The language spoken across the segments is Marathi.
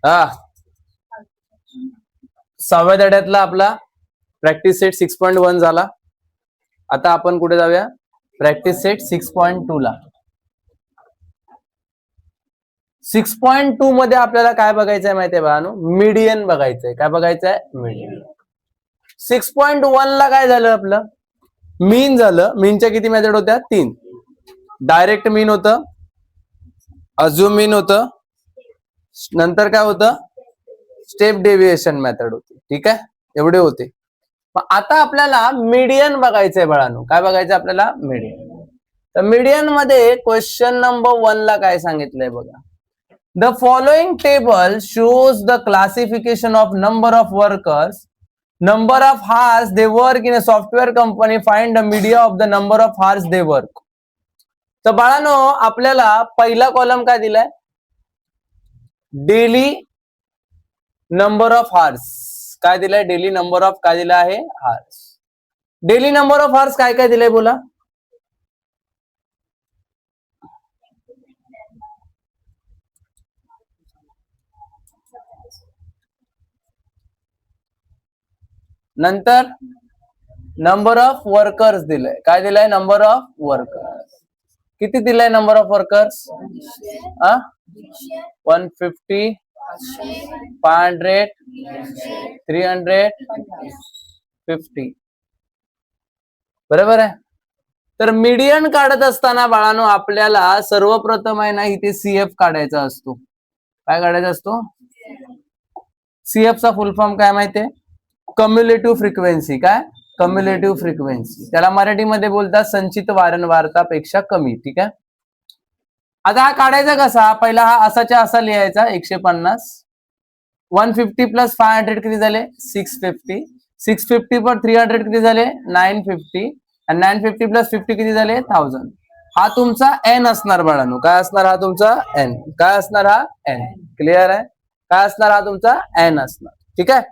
हा 6व्या धड्यातला आपला प्रॅक्टिस सेट 6.1 झाला. आता आपण कुठे जाऊया, प्रॅक्टिस सेट 6.2 ला. 6.2 मध्ये आपल्याला काय बघायचंय माहितीये बाळांनो, मीडियन बघायचंय. काय बघायचंय? मीडियन. 6.1 ला काय झालं आपलं, मीन झालं. मीनच्या किती मेथड होत्या? 3. डायरेक्ट मीन होतं, अज्युम मीन होतं, नंतर काय होतं, स्टेप डेव्हिएशन मेथड होती. ठीक आहे, एवढे होते. आता आपल्याला मीडियन बघायचंय बाळांनो. काय बघायचं आपल्याला? मीडियन. तर मीडियन मध्ये क्वेश्चन नंबर 1 ला काय सांगितलंय बघा. The following table shows the classification of number of workers, number of hours they work in a software company. Find the median of the number of hours they work. तर बाळांनो आपल्याला पहिला कॉलम काय दिलाय? Daily number of horse. काय दिलाय? डेली नंबर ऑफ काय दिला आहे? Horse. Daily number of horse काय काय दिलंय बोला? नंतर नंबर ऑफ वर्कर्स दिलंय. काय दिलंय? Number of workers. किती दिलंय नंबर ऑफ वर्कर्स? 150, 500, 350. बरोबर आहे. तर मीडियन काढत असताना बाळांनो आपल्याला सर्वप्रथम आहे ना इथे सीएफ काढायचा असतो. काय काढायचा असतो? सीएफ चा फुल फॉर्म काय माहितीये? कम्युलेटिव्ह फ्रिक्वेन्सी. काय? कम्युलेटिव्ह फ्रिक्वेन्सी. त्याला मराठीमध्ये बोलतात संचित वारंवारतापेक्षा कमी. ठीक आहे. आता हा काढायचा कसा? पहिला हा असाच्या असा लिहायचा 150. 150 प्लस 500 किती झाले? 650. 650 पर 300 किती झाले? 950. आणि 950 प्लस 50 किती झाले? 1000. हा तुमचा एन असणार बाळांनो. काय असणार हा तुमचा? एन. काय असणार हा? एन. क्लिअर आहे? काय असणार हा तुमचा? एन असणार. ठीक आहे.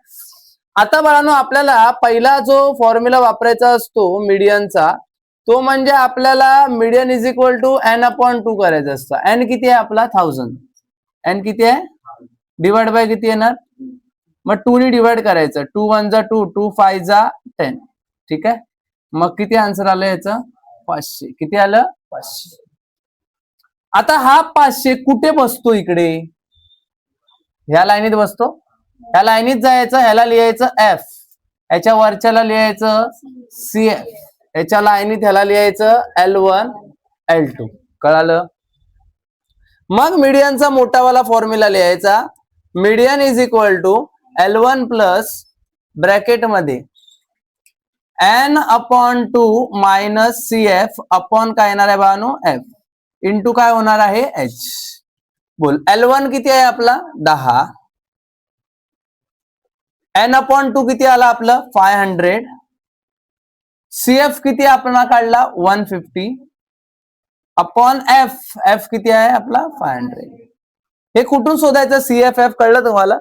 आता बाळांनो आपल्याला पहिला जो फॉर्म्युला वापरायचा असतो मीडियनचा, तो म्हणजे आपल्याला median is equal to N upon 2 करायचा असतो. एन किती आहे आपला? 1000. एन किती आहे? डिवाइड बाय किती येणार? मग 2 ने डिवाइड करायचं. 2 1 जा 2, 2 5 जा 10. ठीक आहे. मग किती आन्सर आलं याचं? 500. किती आलं? 500. आता हा 500 कुठे बसतो? इकडे ह्या लाईनीत बसतो. ह्या लाईनीत जायचं, ह्याला लिहायचं एफ, ह्याच्या वरच्याला लिहायचं सीएफ, ह्याच्या लाईनीत ह्याला लिहायचं L1 L2. कळालं? मग मीडियनचा मोठावाला फॉर्म्युला लिहायचा. Median is equal to L1 plus bracket मध्ये N upon 2 minus CF upon काय येणार आहे बाळांनो? एफ इंटू काय होणार आहे? एच. बोल. L1 किती आहे आपला? 10. एन अपॉन 2 किती आला आपलं? 500. सीएफ किती आपण काढला? 150 अपॉन एफ. एफ किती आहे आपला? 500. हे कुठून शोधायचं? सीएफ एफ कळलं तुम्हाला?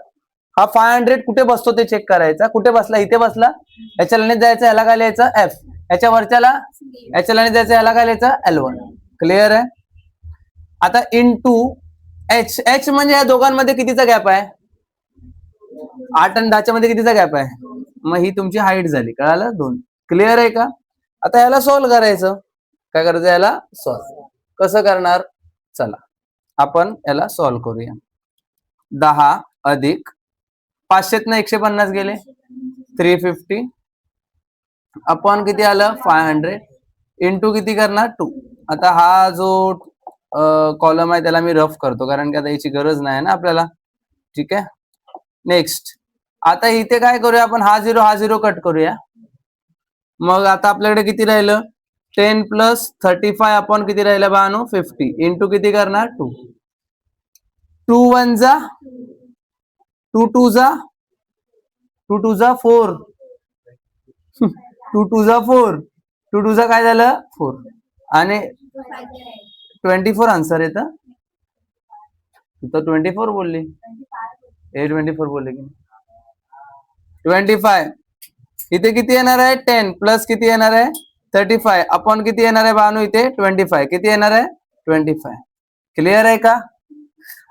हा 500 कुठे बसतो ते चेक करायचा. कुठे बसला? इथे बसला. याच्या लाईनीत जायचं, ह्याला काय लिहायचं? एफ. याच्या वरच्याला, याच्या लाईनीत जायचं, ह्याला काय लिहायचं? L1. क्लिअर आहे? आता इंटू एच. एच म्हणजे या दोघांमध्ये कितीचा गॅप आहे? 8 आणि 10 मध्ये कितीचा गॅप आहे? मग ही तुमची हाईट झाली. कळालं? 2. क्लिअर आहे का? आता याला सॉल्व्ह करायचं. काय करायचं? याला सॉल्व्ह कसं करणार? चला आपण याला सॉल्व्ह करूया. 10 अधिक 500 न 150 गेले 350 अपॉन किती आलं? 500 इंटू किती करणार? 2. आता हा जो कॉलम आहे त्याला मी रफ करतो कारण की आता याची गरज नाही ना आपल्याला. ठीक आहे. नेक्स्ट आता इथे काय करूया आपण? हा 0 कट करूया. मग आता आपल्याकडे किती राहिलं? 10 प्लस 35 अपॉन किती राहिलं बाळांनो? 50 इंटू किती करणार? 2. 2 1 जा 2 2 जा 2 2 जा 4 2 2 जा 4 2 2 जा काय झालं? 4 आणि 24 आन्सर येतं. तर 24 बोलली, 24 बोलले की 25. इथे किती येणार आहे? 10 प्लस किती येणार आहे? 35 अपॉन किती येणार आहे बाळांनो? इथे 25 किती येणार आहे? 25. क्लिअर आहे का?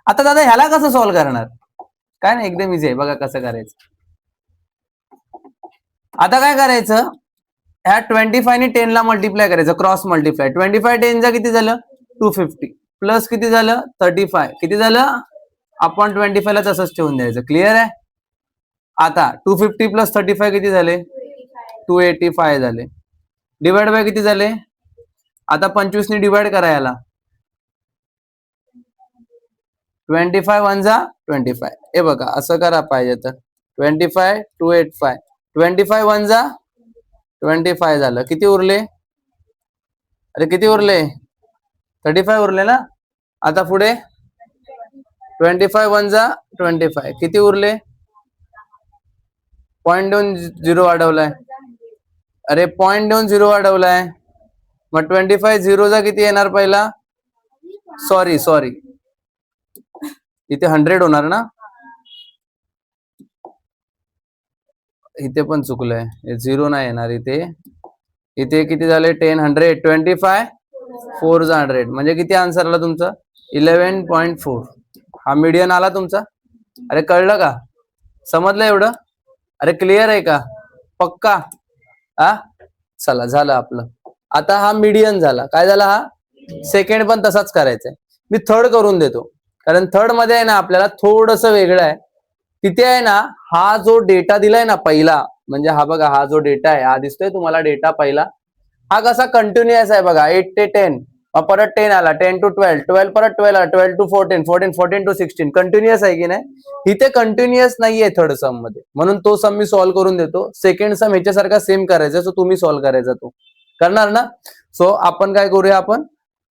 आता दादा ह्याला कसं सॉल्व्ह करणार? काय नाही, एकदम इझी आहे. बघा कसं करायचं. आता काय करायचं, ह्या 25 ने 10 ला मल्टिप्लाय करायचं, क्रॉस मल्टिप्लाय. 25 10 चा किती झालं 250 प्लस किती झालं 35 किती झालं, आपण 25 ला तसंच ठेवून द्यायचं. क्लिअर आहे. आता 250 प्लस 35 किती झाले 285 झाले. डिवाइड बाय किती झाले, आता 25 ने डिवाइड करा याला. 25 1 जा 25. हे बघा असं करा पाहिजे तर. 25 285 25 1 जा 25 झालं. किती उरले, अरे किती उरले 35 उरले ना. आता पुढे 25 1 जा 25 किती उरले, 0.20 वाढवलाय. अरे 0.20 वाढवलाय. मग 25 0 जा किती येणार पहिला, सॉरी इथे 100 होणार ना, इथे पण चुकलंय, 0 नाही येणार इथे. इथे किती झाले 10 100 25 4 जा 100 म्हणजे किती आन्सर आला तुमचा 11.4. हा मीडियन आला तुमचा. अरे कळलं का, समजलं एवढं. अरे क्लिअर आहे का, पक्का. हा चला झालं आपलं. आता हा मीडियन झाला. काय झाला, हा सेकंड पण तसाच करायचा आहे. मी थर्ड करून देतो, कारण थर्ड मध्ये आहे ना आपल्याला थोडस वेगळं आहे. तिथे आहे ना हा जो डेटा दिलाय ना पहिला, म्हणजे हा बघा हा जो डेटा आहे, हा दिसतोय तुम्हाला डेटा पहिला, हा कसा कंटिन्युअस आहे बघा. 8 ते 10 परत 10 आला, 10 to 12 12 परत 12 आला, 12 to 14 14 14 to 16. कंटिन्युअस आहे की नाही. इथे कंटिन्युअस नाहीये थर्ड सम मध्ये, म्हणून तो सम मी सॉल्व्ह करून देतो. सेकंड सम ह्याच्यासारखा सेम करायचा, सो तुम्ही सॉल्व्ह करायचा, तो करणार ना. सो आपण काय करूया, आपण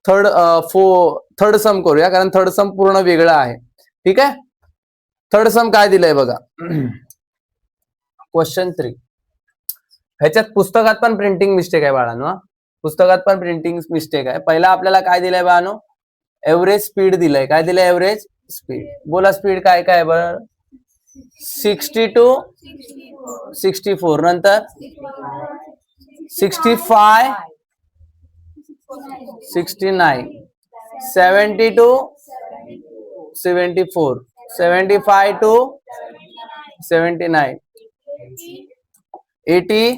थर्ड सम करूया, कारण थर्ड सम पूर्ण वेगळा आहे. ठीक आहे. थर्ड सम काय दिलंय बघा. क्वेश्चन 3. ह्याच्यात पुस्तकात पण प्रिंटिंग मिस्टेक आहे बाळांनो. पुस्तकात पण प्रिंटिंग मिस्टेक आहे. पहिला आपल्याला काय दिलंय बाळांनो, एव्हरेज स्पीड दिलंय. काय दिलंय, एव्हरेज स्पीड. बोला स्पीड काय काय बरं, 60 to 64, नंतर 65 69 70 to 74 75 to 79 80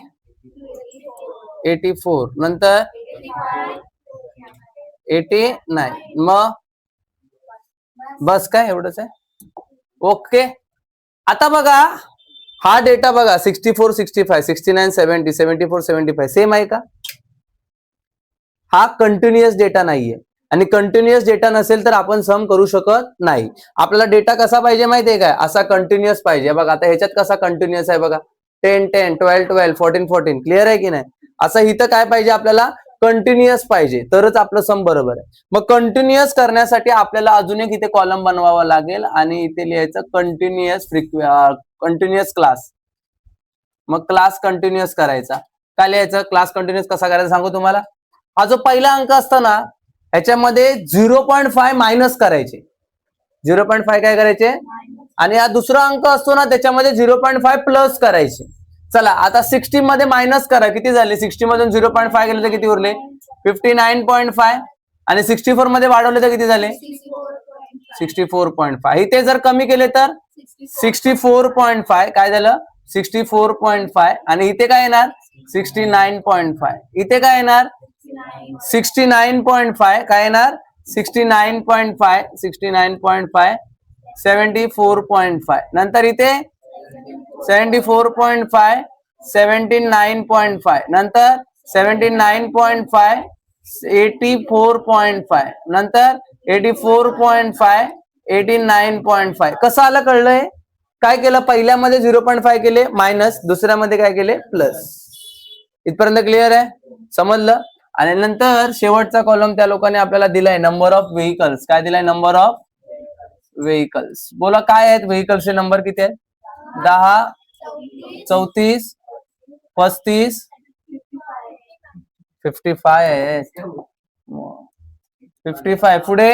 84 नंतर 89. मग बस काय एवढंच आहे. ओके. आता बघा हा डेटा बघा 64 65 69 70 74 75 सेम आहे का. हा कंटिन्युअस डेटा नाहीये, आणि कंटिन्युअस डेटा नसेल तर आपण सम करू शकत नाही. आपल्याला डेटा कसा पाहिजे माहितीये काय, असा कंटिन्युअस पाहिजे. बघा आता ह्याच्यात कसा कंटिन्युअस आहे बघा, 10 10 12 12 14 14. क्लिअर आहे की नाही. असं इथं काय पाहिजे आपल्याला, कंटिन्युअस पाहिजे, तरच आपलं सम बरोबर आहे. मग कंटिन्युअस करण्यासाठी आपल्याला अजून एक इथे कॉलम बनवावा लागेल, आणि इथे लिहायचं कंटिन्युअस क्लास. मग क्लास कंटिन्युअस करायचा. काय लिहायचं, क्लास कंटिन्युअस कसा करायचा सांगू तुम्हाला. हा जो पहिला अंक असतो ना, ह्याच्यामध्ये 0.5 मायनस करायचे. 0.5 काय करायचे, आणि हा दुसरा अंक असतो ना त्याच्यामध्ये 0.5 प्लस करायचे. चला आता 60 मध्ये मायनस करा, किती झाले, 60 मधून 0.5 गेले तर किती उरले 59.5, आणि 64 मध्ये वाढवले तर किती झाले 64.5. इथे जर कमी केले तर 64.5 काय झालं 64.5, आणि इथे काय येणार 69.5. इथे काय येणार 69.5, काय येणार 69.5 69.5 74.5. नंतर इथे 74.5 79.5, नंतर 79.5 84.5, नंतर 84.5 89.5. कसं आलं कळलंय. काय केलं, पहिल्यामध्ये 0.5 केले मायनस, दुसऱ्यामध्ये काय केले प्लस. इथपर्यंत क्लिअर आहे, समजलं. आणि नंतर शेवटचा कॉलम त्या लोकांनी आपल्याला दिलाय नंबर ऑफ व्हेकल्स. काय दिलाय, नंबर ऑफ व्हेकल्स. बोला काय आहेत व्हेकल्सचे नंबर, किती आहेत 10 34 35 55 आहेत 55. पुढे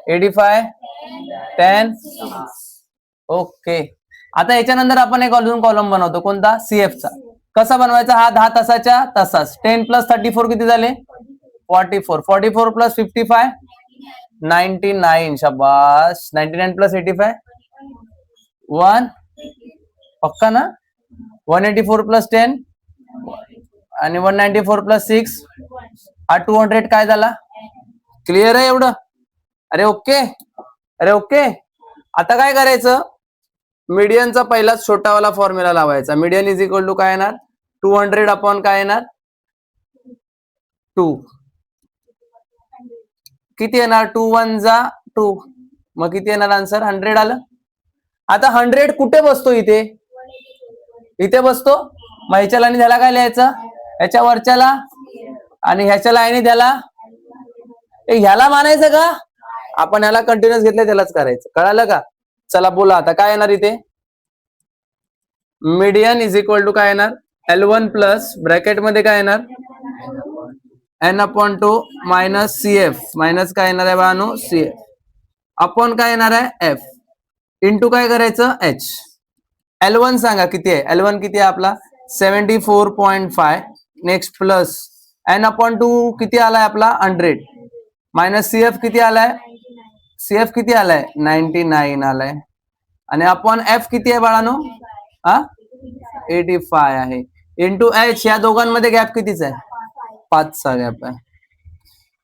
85 10. ओके. आता याच्यानंतर आपण एक अजून कॉलम बनवतो, कोणता सीएफचा. कसा बनवायचा, हा 10 तासाच्या तासास. 10 प्लस 34 किती झाले 44. 44 प्लस 55 99. शाबास. 99 प्लस 85 1 पक्का ना. 184 प्लस 10 आणि 194 प्लस 6 हा 200 काय झाला. क्लिअर आहे एवढं. अरे ओके. अरे ओके. आता काय करायचं, मीडियनचा पहिलाच छोटावाला फॉर्म्युला लावायचा. मीडियन इज इक्वल टू काय येणार 200 अपॉन काय येणार 2. किती येणार 2 1 जा 2, मग किती येणार आन्सर 100 आलं. आता 100 कुठे बसतो, इथे इथे बसतो. मग ह्याच्या लाईनी त्याला काय लिहायचं, ह्याच्या वरच्याला आणि ह्याच्या लाईनी त्याला ह्याला मानायचं का, आपण ह्याला कंटिन्युअस घेतलं त्यालाच करायचं. कळालं का. चला बोला आता काय येणार इथे. मीडियन इज इक्वल टू काय येणार L1 प्लस ब्रॅकेट मध्ये काय येणार n upon 2 minus CF minus काय येणार आहे बाळांनो CF अपॉन काय येणार आहे F इंटू काय करायचं H. L1 सांगा किती आहे. L1 किती आहे आपला 74.5. नेक्स्ट प्लस n अपॉन 2 किती आलाय आपला 100 मायनस CF किती आलाय CF किती आलाय 99 आलाय आणि अपॉन F किती आहे बाळांनो 85 आहे इंटू H. या दोघांमध्ये गॅप कितीच आहे 5चा गॅप आहे.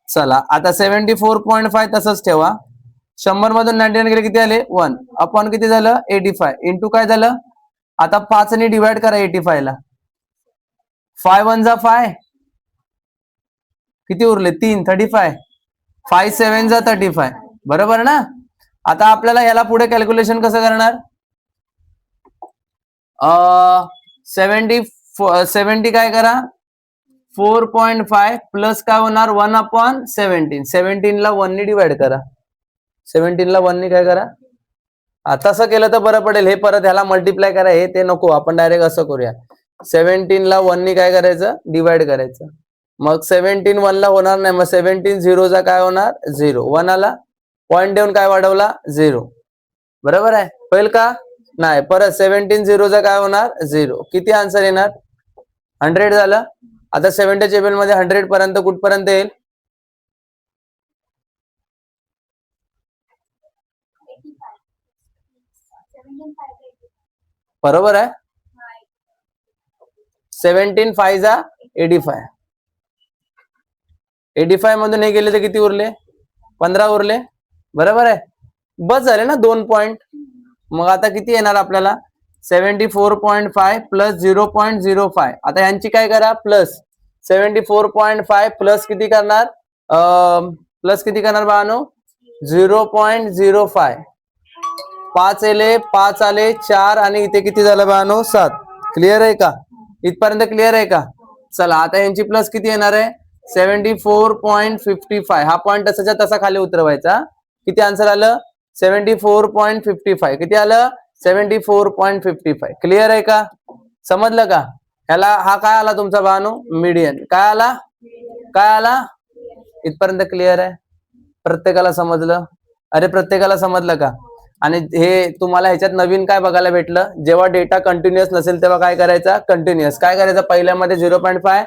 चला आता 74.5 तसंच ठेवा. 100 मधून 99 गेले किती आले 1 अपॉन किती झालं 85 इंटू काय झालं आता 5 ने डिवाइड करा 85 ला. 5 1 जा 5 किती उरले 3 35 5 7 जा 35 बरोबर ना. आता आपल्याला याला पुढे कॅल्क्युलेशन कसं करणार 70 काय करा 4.5 प्लस काय होणार 1 अपॉन 17. 17 ला 1 ने डिवाइड करा. 17 ला 1 ने काय करा. तसं केलं तर बरं पडेल. हे परत ह्याला मल्टिप्लाय करा हे ते नको. आपण डायरेक्ट असं करूया 17 ला 1 ने काय करायचं डिवाइड करायचं. मग 17 1 ला होणार नाही. मग 17 0 चा काय होणार 0. 1 आला पॉईंट देऊन काय वाढवला 0 बरोबर आहे होईल का नाही. परत 17 0 चा काय होणार 0. किती आन्सर येणार 100 झालं. आता 70 टेबल मध्ये 100 पर्यंत कुठपर्यंत येईल बरोबर आहे 17 5 जा 85. 85 मधून हे गेले तर किती उरले 15 उरले बरोबर आहे. बस झाले ना 2 पॉइंट. मग आता किती येणार आपल्याला 74.5 प्लस 0.05. आता यांची काय करा प्लस 74.5 प्लस किती करणार प्लस किती करणार बाळांनो 0.05. 5 आले 5 आले 4 आणि इथे किती झालं बाळांनो 7. क्लिअर आहे का इथपर्यंत क्लिअर आहे का. चला आता यांची प्लस किती येणार आहे 74.55. हा पॉईंट तसाच्या तसा खाली उतरवायचा. किती आन्सर आलं 74.55. किती आलं 74.55. क्लिअर आहे का समजलं का. ह्याला हा काय आला तुमचा बाळांनो मीडियन काय आला इथपर्यंत क्लिअर आहे. प्रत्येकाला समजलं अरे प्रत्येकाला समजलं का. आणि हे तुम्हाला ह्याच्यात नवीन काय बघायला भेटलं जेव्हा डेटा कंटिन्युअस नसेल तेव्हा काय करायचा कंटिन्युअस काय करायचं पहिल्यामध्ये 0.5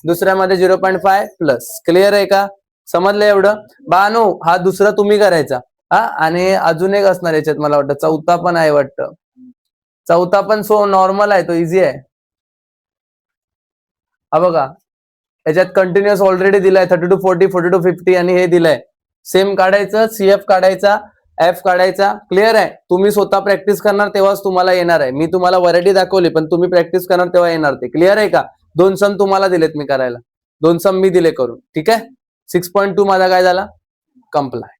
दुसऱ्यामध्ये 0.5 प्लस. क्लिअर आहे का समजलं एवढं बाळांनो. हा दुसरा तुम्ही करायचा आणि अजून एक असणार याच्यात मला वाटतं चौथा पण आहे वाटतं. चौथा पण सो नॉर्मल आहे तो इझी आहे. हा बघा याच्यात कंटिन्युअस ऑलरेडी दिलाय 32 40 42 50 आणि हे दिलंय सेम काढायचं CF काढायचा F काढायचा. क्लिअर आहे. तुम्ही स्वतः प्रॅक्टिस करणार तेव्हाच तुम्हाला येणार आहे. मी तुम्हाला व्हरायटी दाखवली पण तुम्ही प्रॅक्टिस करणार तेव्हा येणार ते. क्लिअर आहे का. 2 सम तुम्हाला दिलेत मी करायला 2 सम मी दिले करून ठीक आहे. 6.2 माझा काय झाला कंप्लाय.